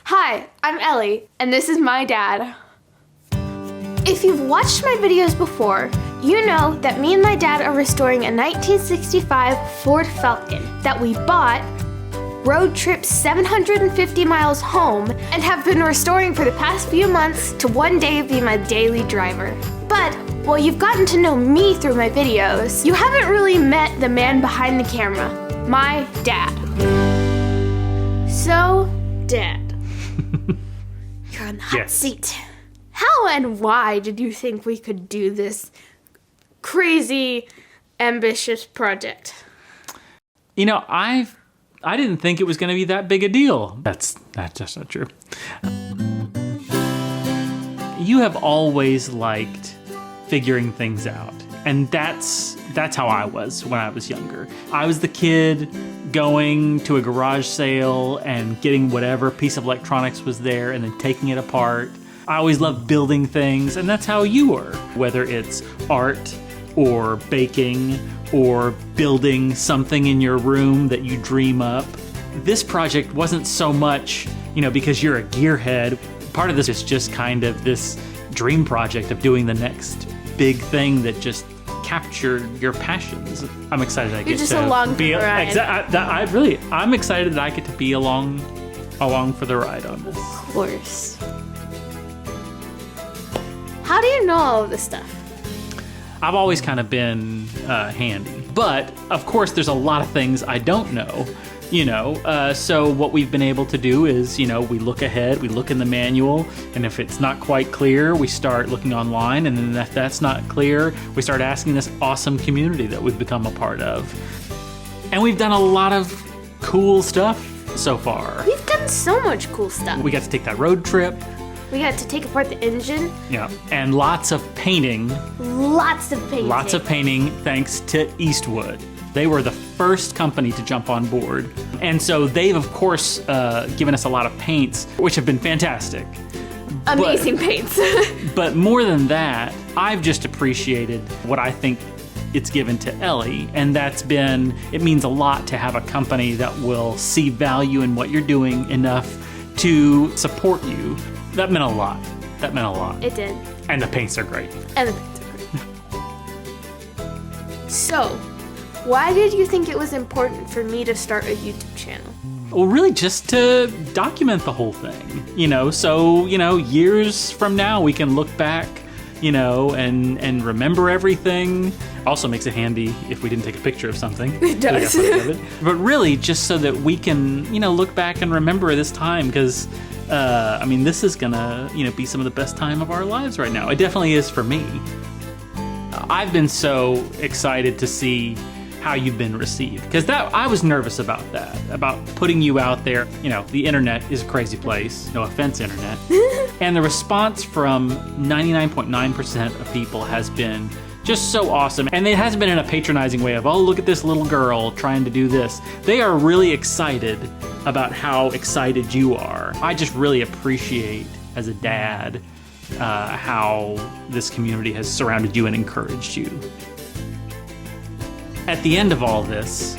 Hi, I'm Ellie, and this is my dad. If you've watched my videos before, you know that me and my dad are restoring a 1965 Ford Falcon that we bought, road tripped 750 miles home, and have been restoring for the past few months to one day be my daily driver. But while you've gotten to know me through my videos, you haven't really met the man behind the camera, my dad. So, Dad, you're on the hot seat. How and why did you think we could do this crazy, ambitious project? You know, I didn't think it was going to be that big a deal. That's just not true. You have always liked figuring things out, and that's how I was when I was younger. I was the kid going to a garage sale and getting whatever piece of electronics was there and then taking it apart. I always loved building things, and that's how you were. Whether it's art or baking or building something in your room that you dream up. This project wasn't so much, because you're a gearhead. Part of this is just kind of this dream project of doing the next big thing that just captured your passions. I'm excited I get to be ride. I'm excited that I get to be along for the ride on this. Of course. How do you know all of this stuff? I've always kind of been handy, but of course there's a lot of things I don't know. So what we've been able to do is, we look ahead, we look in the manual, and if it's not quite clear, we start looking online, and then if that's not clear, we start asking this awesome community that we've become a part of. And we've done a lot of cool stuff so far. We've done so much cool stuff. We got to take that road trip. We got to take apart the engine. Yeah, and lots of painting. Lots of painting thanks to Eastwood. They were the first company to jump on board. And so they've, of course, given us a lot of paints, which have been fantastic. Amazing paints. But more than that, I've just appreciated what I think it's given to Ellie. And it means a lot to have a company that will see value in what you're doing enough to support you. That meant a lot. It did. And the paints are great. So, why did you think it was important for me to start a YouTube channel? Well, really just to document the whole thing, so, years from now we can look back, and remember everything. Also makes it handy if we didn't take a picture of something. It does. But really just so that we can, look back and remember this time, because, this is gonna, be some of the best time of our lives right now. It definitely is for me. I've been so excited to see how you've been received, because I was nervous about that, about putting you out there. The internet is a crazy place. No offense, internet. And the response from 99.9% of people has been just so awesome. And it hasn't been in a patronizing way of, oh, look at this little girl trying to do this. They are really excited about how excited you are. I just really appreciate, as a dad, how this community has surrounded you and encouraged you. At the end of all this,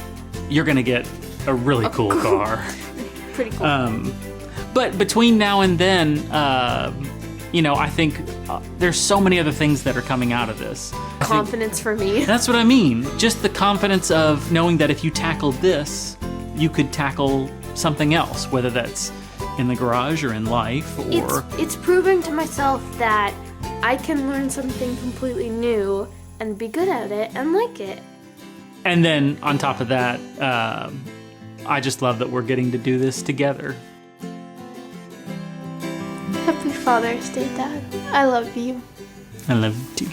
you're going to get a really cool car. Pretty cool. But between now and then, I think there's so many other things that are coming out of this. Confidence for me. That's what I mean. Just the confidence of knowing that if you tackled this, you could tackle something else, whether that's in the garage or in life. Or It's proving to myself that I can learn something completely new and be good at it and like it. And then on top of that, I just love that we're getting to do this together. Happy Father's Day, Dad. I love you. I love you too.